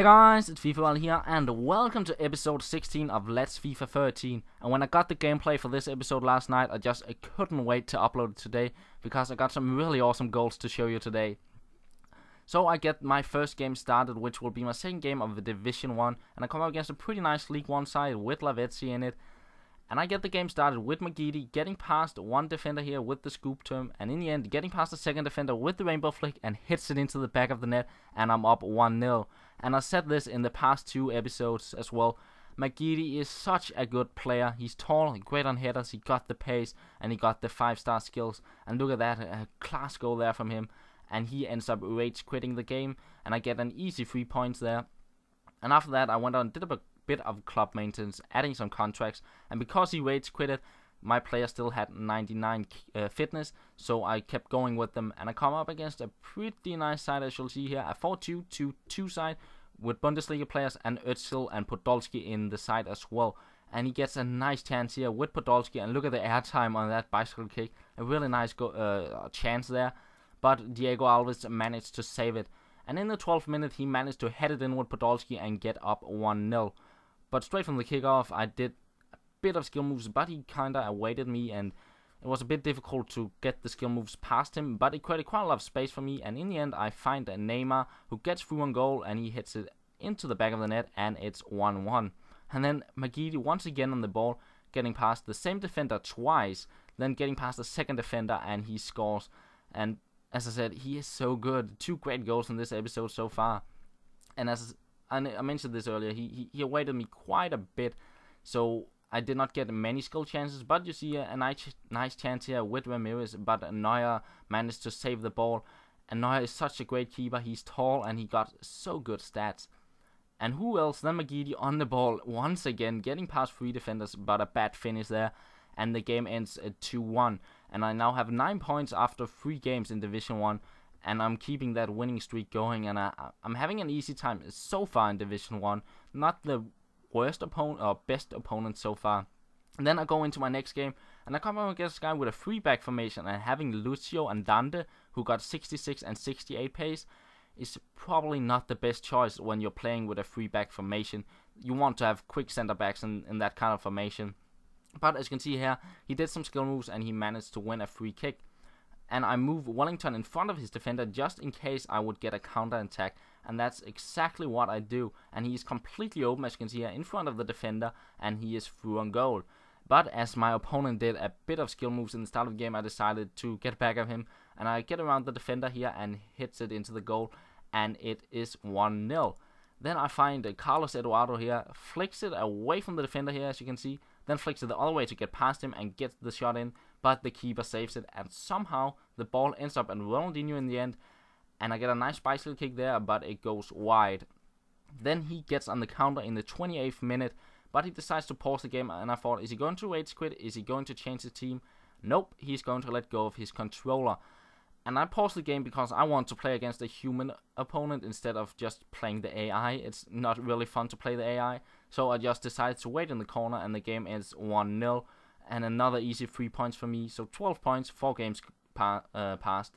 guys, it's FifaRalle here, and welcome to episode 16 of Let's FIFA 13. And when I got the gameplay for this episode last night, I couldn't wait to upload it today, because I got some really awesome goals to show you today. So I get my first game started, which will be my second game of the Division 1, and I come up against a pretty nice League 1 side with Lavezzi in it. And I get the game started with Magidi, getting past one defender here with the scoop term, and in the end, getting past the second defender with the rainbow flick and hits it into the back of the net, and I'm up 1-0. And I said this in the past two episodes as well. Magidi is such a good player. He's tall, great on headers, he got the pace, and he got the 5-star skills. And look at that, a class goal there from him. And he ends up rage quitting the game, and I get an easy 3 points there. And after that, I went on and did a bit of club maintenance, adding some contracts, and because he rage quitted, my player still had 99 fitness, so I kept going with them, and I come up against a pretty nice side, as you'll see here, a 4-2-2-2 side with Bundesliga players and Özil and Podolski in the side as well. And he gets a nice chance here with Podolski, and look at the airtime on that bicycle kick, a really nice chance there, but Diego Alves managed to save it. And in the 12th minute, he managed to head it in with Podolski and get up 1-0. But straight from the kickoff, I did a bit of skill moves, but he kinda awaited me, and it was a bit difficult to get the skill moves past him, but it created quite a lot of space for me, and in the end, I find a Neymar who gets through on goal, and he hits it into the back of the net, and it's 1-1. And then Magidi once again on the ball, getting past the same defender twice, then getting past the second defender, and he scores. And as I said, he is so good. 2 great goals in this episode so far. And as I mentioned this earlier, he awaited me quite a bit, so I did not get many skill chances, but you see a nice chance here with Ramirez, but Neuer managed to save the ball, and Neuer is such a great keeper. He's tall, and he got so good stats. And who else than Magidi on the ball once again, getting past 3 defenders, but a bad finish there, and the game ends at 2-1, and I now have 9 points after 3 games in Division 1, and I'm keeping that winning streak going, and I'm having an easy time so far in Division 1. Not the worst opponent or best opponent so far. And then I go into my next game, and I come up against a guy with a 3-back formation, and having Lucio and Dante, who got 66 and 68 pace, is probably not the best choice when you're playing with a 3-back formation. You want to have quick center backs in that kind of formation. But as you can see here, he did some skill moves, and he managed to win a free kick. And I move Wellington in front of his defender just in case I would get a counter attack, and that's exactly what I do. And he's completely open, as you can see here, in front of the defender, and he is through on goal. But as my opponent did a bit of skill moves in the start of the game, I decided to get back of him, and I get around the defender here and hits it into the goal, and it is 1-0. Then I find Carlos Eduardo here, flicks it away from the defender here, as you can see, then flicks it the other way to get past him and gets the shot in, but the keeper saves it, and somehow the ball ends up in Ronaldinho in the end, and I get a nice bicycle kick there, but it goes wide. Then he gets on the counter in the 28th minute, but he decides to pause the game, and I thought, is he going to rage quit? Is he going to change the team? Nope, he's going to let go of his controller. And I paused the game because I want to play against a human opponent instead of just playing the AI. It's not really fun to play the AI. So I just decided to wait in the corner, and the game ends 1-0. And another easy 3 points for me. So 12 points, 4 games passed.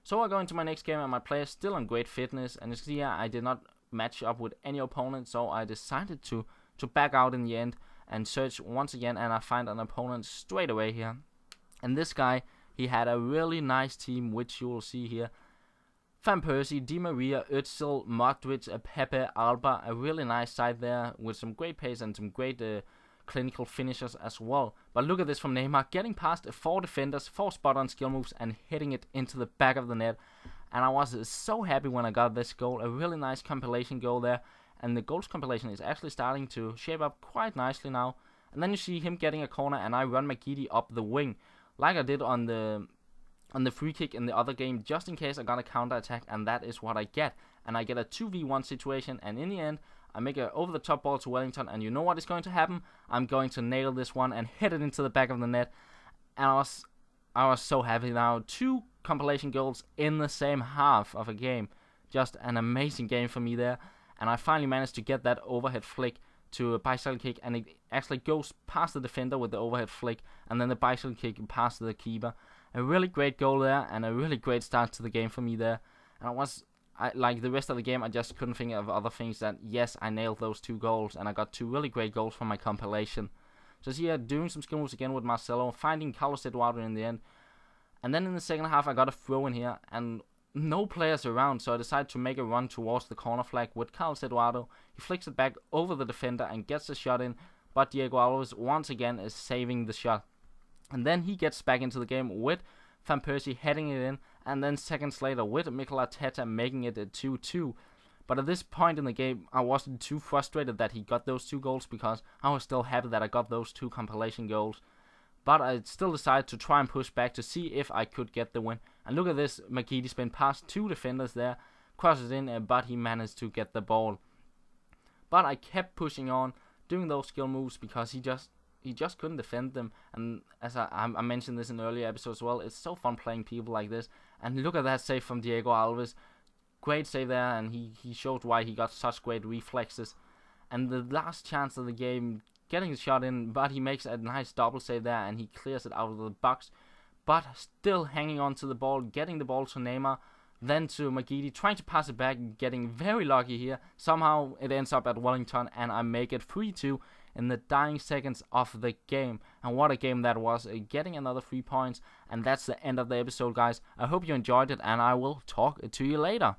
So I go into my next game, and my player is still on great fitness. And you see here, I did not match up with any opponent. So I decided to back out in the end and search once again. And I find an opponent straight away here. And this guy, he had a really nice team, which you will see here. Van Persie, Di Maria, Özil, Modric, Pepe, Alba, a really nice side there with some great pace and some great clinical finishers as well. But look at this from Neymar, getting past 4 defenders, 4 spot-on skill moves, and hitting it into the back of the net. And I was so happy when I got this goal, a really nice compilation goal there. And the goals compilation is actually starting to shape up quite nicely now. And then you see him getting a corner, and I run Magidi up the wing, like I did on the free kick in the other game, just in case I got a counter attack, and that is what I get. And I get a 2v1 situation, and in the end, I make a over-the-top ball to Wellington, and you know what is going to happen? I'm going to nail this one and hit it into the back of the net. And I was so happy now. 2 compilation goals in the same half of a game. Just an amazing game for me there. And I finally managed to get that overhead flick to a bicycle kick, and it actually goes past the defender with the overhead flick, and then the bicycle kick past the keeper. A really great goal there, and a really great start to the game for me there. And like the rest of the game, I just couldn't think of other things that, yes, I nailed those 2 goals, and I got 2 really great goals from my compilation. So here, doing some skill moves again with Marcelo, finding Carlos Eduardo in the end. And then in the second half, I got a throw in here, and no players around, so I decided to make a run towards the corner flag with Carlos Eduardo. He flicks it back over the defender and gets a shot in, but Diego Alves once again is saving the shot. And then he gets back into the game with Van Persie heading it in, and then seconds later with Mikel Arteta making it a 2-2. But at this point in the game, I wasn't too frustrated that he got those 2 goals, because I was still happy that I got those 2 compilation goals. But I still decided to try and push back to see if I could get the win. And look at this, Makiti spin past 2 defenders there, crosses in, but he managed to get the ball. But I kept pushing on, doing those skill moves, because he just couldn't defend them. And as I mentioned this in earlier episodes as well, it's so fun playing people like this. And look at that save from Diego Alves. Great save there, and he showed why he got such great reflexes. And the last chance of the game, getting the shot in, but he makes a nice double save there, and he clears it out of the box. But still hanging on to the ball, getting the ball to Neymar, then to Magidi, trying to pass it back, getting very lucky here. Somehow it ends up at Wellington, and I make it 3-2 in the dying seconds of the game. And what a game that was, getting another 3 points. And that's the end of the episode, guys. I hope you enjoyed it, and I will talk to you later.